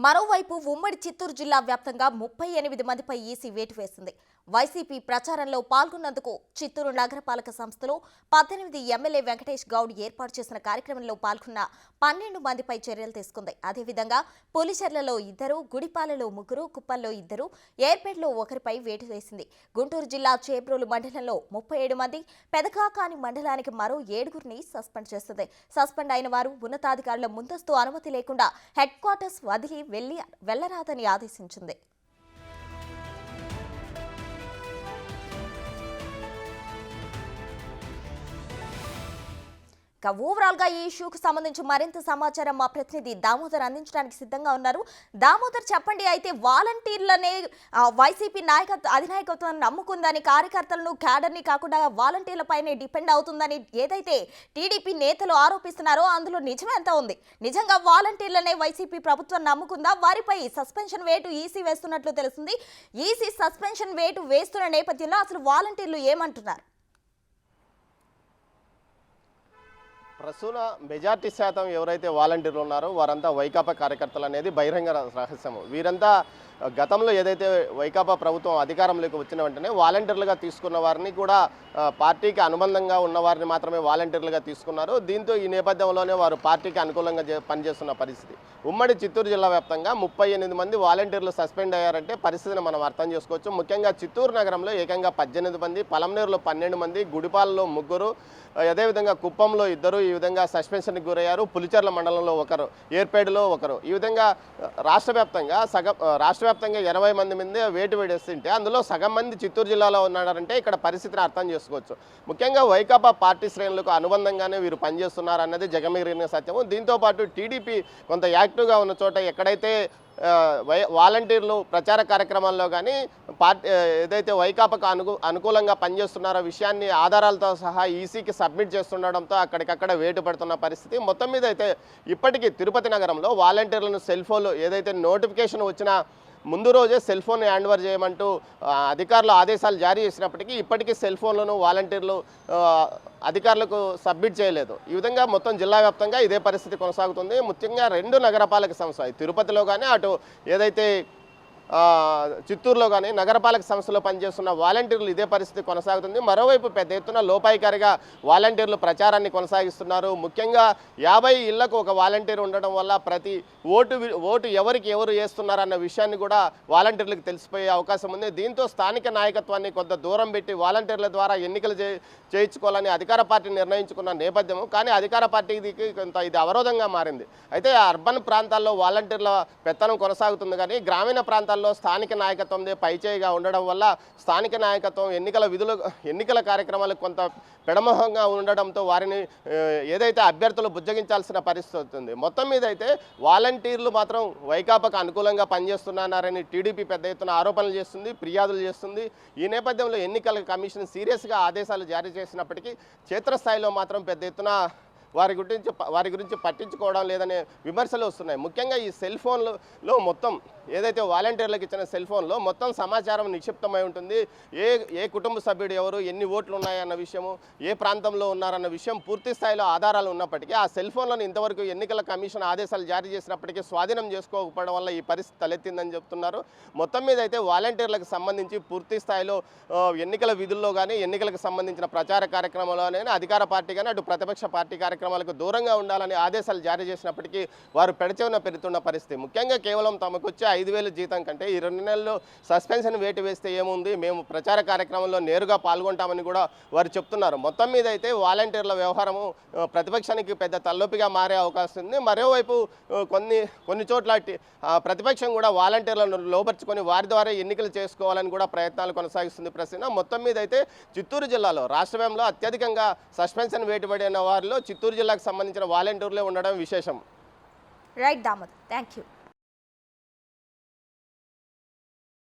మరోవైపు ఉమ్మడి చిత్తూరు జిల్లా వ్యాప్తంగా 38 మందిపై ఈసీ వేటు వేసింది. వైసీపీ ప్రచారంలో పాల్గొన్నందుకు చిత్తూరు నగరపాలక సంస్థలో 18 ఎమ్మెల్యే వెంకటేష్ గౌడ్ ఏర్పాటు చేసిన కార్యక్రమంలో పాల్గొన్న 12 మందిపై చర్యలు తీసుకుంది. అదేవిధంగా పులిచెర్లలో 2, గుడిపాలలో 3, కుప్పంలో 2, ఏర్పేటలో 1పై వేటు వేసింది. గుంటూరు జిల్లా చేబ్రోలు మండలంలో 37 మంది, పెదకాకాని మండలానికి మరో 7గురిని సస్పెండ్ చేస్తుంది. సస్పెండ్ అయిన వారు ఉన్నతాధికారుల ముందస్తు అనుమతి లేకుండా హెడ్ క్వార్టర్స్ వదిలి వెళ్లరాదని ఆదేశించింది. ఓవరాల్ గా ఈ ఇష్యూకు సంబంధించి మరింత సమాచారం మా ప్రతినిధి దామోదర్ అందించడానికి సిద్ధంగా ఉన్నారు. దామోదర్, చెప్పండి. అయితే వాలంటీర్లనే వైసీపీ అధినాయకత్వం నమ్ముకుందని, కార్యకర్తలను క్యాడర్ని కాకుండా వాలంటీర్లపైనే డిపెండ్ అవుతుందని ఏదైతే టీడీపీ నేతలు ఆరోపిస్తున్నారో అందులో నిజమే ఎంత ఉంది? నిజంగా వాలంటీర్లనే వైసీపీ ప్రభుత్వం నమ్ముకుందా? వారిపై సస్పెన్షన్ వేటు ఈసీ వేస్తున్నట్లు తెలుస్తుంది. ఈసీ సస్పెన్షన్ వేటు వేస్తున్న నేపథ్యంలో అసలు వాలంటీర్లు ఏమంటున్నారు? ప్రస్తుత మెజార్టీ శాతం ఎవరైతే వాలంటీర్లు ఉన్నారో వారంతా వైకాపా కార్యకర్తలు అనేది బహిరంగ రహస్యము. వీరంతా గతంలో ఏదైతే వైకాపా ప్రభుత్వం అధికారంలోకి వచ్చిన వెంటనే వాలంటీర్లుగా తీసుకున్న వారిని కూడా పార్టీకి అనుబంధంగా ఉన్న వారిని మాత్రమే వాలంటీర్లుగా తీసుకున్నారు. దీంతో ఈ నేపథ్యంలోనే వారు పార్టీకి అనుకూలంగా పనిచేస్తున్న పరిస్థితి. ఉమ్మడి చిత్తూరు జిల్లా వ్యాప్తంగా 38 మంది వాలంటీర్లు సస్పెండ్ అయ్యారంటే పరిస్థితిని మనం అర్థం చేసుకోవచ్చు. ముఖ్యంగా చిత్తూరు నగరంలో ఏకంగా 18 మంది, పలంనేరులో 12 మంది, గుడిపాలలో 3, అదేవిధంగా కుప్పంలో 2 ఈ విధంగా సస్పెన్షన్కి గురయ్యారు. పులిచెర్ల మండలంలో 1, ఏర్పేడులో 1. ఈ విధంగా రాష్ట్ర వ్యాప్తంగా 20 మంది వేటు వేడేస్తుంటే అందులో సగం మంది చిత్తూరు జిల్లాలో ఉన్నారంటే ఇక్కడ పరిస్థితిని అర్థం చేసుకోవచ్చు. ముఖ్యంగా వైకాపా పార్టీ శ్రేణులకు అనుబంధంగానే వీరు పనిచేస్తున్నారు అన్నది జగమెరిగిన సత్యము. దీంతోపాటు టీడీపీ కొంత యాక్టివ్గా ఉన్న చోట ఎక్కడైతే వాలంటీర్లు ప్రచార కార్యక్రమాల్లో కానీ ఏదైతే వైకాపాకు అనుకూలంగా పనిచేస్తున్నారో విషయాన్ని ఆధారాలతో సహా ఈసీకి సబ్మిట్ చేస్తుండడంతో అక్కడికక్కడ వేటు పడుతున్న పరిస్థితి. మొత్తం మీద అయితే ఇప్పటికీ తిరుపతి నగరంలో వాలంటీర్లను సెల్ ఫోన్లు ఏదైతే నోటిఫికేషన్ వచ్చినా ముందు రోజే సెల్ ఫోన్ హ్యాండ్ ఓవర్ చేయమంటూ అధికారులు ఆదేశాలు జారీ చేసినప్పటికీ ఇప్పటికీ సెల్ ఫోన్లను వాలంటీర్లు అధికారులకు సబ్మిట్ చేయలేదు. ఈ విధంగా మొత్తం జిల్లా వ్యాప్తంగా ఇదే పరిస్థితి కొనసాగుతుంది. ముఖ్యంగా 2 నగరపాలక సంస్థ తిరుపతిలో కానీ అటు ఏదైతే చిత్తూరులో కానీ నగరపాలక సంస్థలో పనిచేస్తున్న వాలంటీర్లు ఇదే పరిస్థితి కొనసాగుతుంది. మరోవైపు పెద్ద ఎత్తున లోపాయికారిగా వాలంటీర్లు ప్రచారాన్ని కొనసాగిస్తున్నారు. ముఖ్యంగా 50 ఇళ్లకు ఒక వాలంటీర్ ఉండడం వల్ల ప్రతి ఓటు ఎవరికి ఎవరు వేస్తున్నారన్న విషయాన్ని కూడా వాలంటీర్లకు తెలిసిపోయే అవకాశం ఉంది. దీంతో స్థానిక నాయకత్వాన్ని కొంత దూరం పెట్టి వాలంటీర్ల ద్వారా ఎన్నికలు చేయించుకోవాలని అధికార పార్టీ నిర్ణయించుకున్న నేపథ్యము. కానీ అధికార పార్టీకి కొంత ఇది అవరోధంగా మారింది. అయితే అర్బన్ ప్రాంతాల్లో వాలంటీర్ల పెత్తనం కొనసాగుతుంది కానీ గ్రామీణ ప్రాంతాల్లో స్థానిక నాయకత్వందే పైచేయిగా ఉండడం వల్ల స్థానిక నాయకత్వం ఎన్నికల కార్యక్రమాలకు కొంత పెడమోహంగా ఉండడంతో వారిని ఏదైతే అభ్యర్థులు బుజ్జగించాల్సిన పరిస్థితి అవుతుంది. మొత్తం మీద అయితే వాలంటీర్లు మాత్రం వైకాపాకు అనుకూలంగా పనిచేస్తున్నారని టీడీపీ పెద్ద ఎత్తున ఆరోపణలు చేస్తుంది, ఫిర్యాదులు చేస్తుంది. ఈ నేపథ్యంలో ఎన్నికల కమిషన్ సీరియస్గా ఆదేశాలు జారీ చేసినప్పటికీ క్షేత్రస్థాయిలో మాత్రం పెద్ద ఎత్తున వారి గురించి పట్టించుకోవడం లేదనే విమర్శలు వస్తున్నాయి. ముఖ్యంగా ఈ సెల్ ఫోన్లో మొత్తం ఏదైతే వాలంటీర్లకు ఇచ్చిన సెల్ ఫోన్లో మొత్తం సమాచారం నిక్షిప్తమై ఉంటుంది. ఏ కుటుంబ సభ్యుడు ఎవరు, ఎన్ని ఓట్లు ఉన్నాయన్న విషయము, ఏ ప్రాంతంలో ఉన్నారన్న విషయం పూర్తి స్థాయిలో ఆధారాలు ఉన్నప్పటికీ ఆ సెల్ ఫోన్లను ఇంతవరకు ఎన్నికల కమిషన్ ఆదేశాలు జారీ చేసినప్పటికీ స్వాధీనం చేసుకోకపోవడం వల్ల ఈ పరిస్థితి తలెత్తిందని చెప్తున్నారు. మొత్తం మీద అయితే వాలంటీర్లకు సంబంధించి పూర్తి స్థాయిలో ఎన్నికల విధుల్లో కానీ ఎన్నికలకు సంబంధించిన ప్రచార కార్యక్రమాల్లోనే అధికార పార్టీ కానీ అటు ప్రతిపక్ష పార్టీ కార్యక్రమాలకు దూరంగా ఉండాలని ఆదేశాలు జారీ చేసినప్పటికీ వారు పెడచెవిన పెరుగుతున్న పరిస్థితి. ముఖ్యంగా కేవలం తమకు వచ్చే 5,000 జీతం కంటే ఈ 2 నెలల్లో సస్పెన్షన్ వేటు వేస్తే ఏముంది, మేము ప్రచార కార్యక్రమంలో నేరుగా పాల్గొంటామని కూడా వారు చెప్తున్నారు. మొత్తం మీద అయితే వాలంటీర్ల వ్యవహారము ప్రతిపక్షానికి పెద్ద తలనొప్పిగా మారే అవకాశం ఉంది. మరోవైపు కొన్ని చోట్ల ప్రతిపక్షం కూడా వాలంటీర్లను లోపరుచుకొని వారి ద్వారా ఎన్నికలు చేసుకోవాలని కూడా ప్రయత్నాలు కొనసాగిస్తుంది. ప్రశ్న మొత్తం మీద అయితే చిత్తూరు జిల్లాలో రాష్ట్రంలో అత్యధికంగా సస్పెన్షన్ వేటు పడిన వారిలో చిత్తూరు జిల్లాకు సంబంధించిన వాలంటీర్లే ఉండడం విశేషం. Right Damodar, thank you.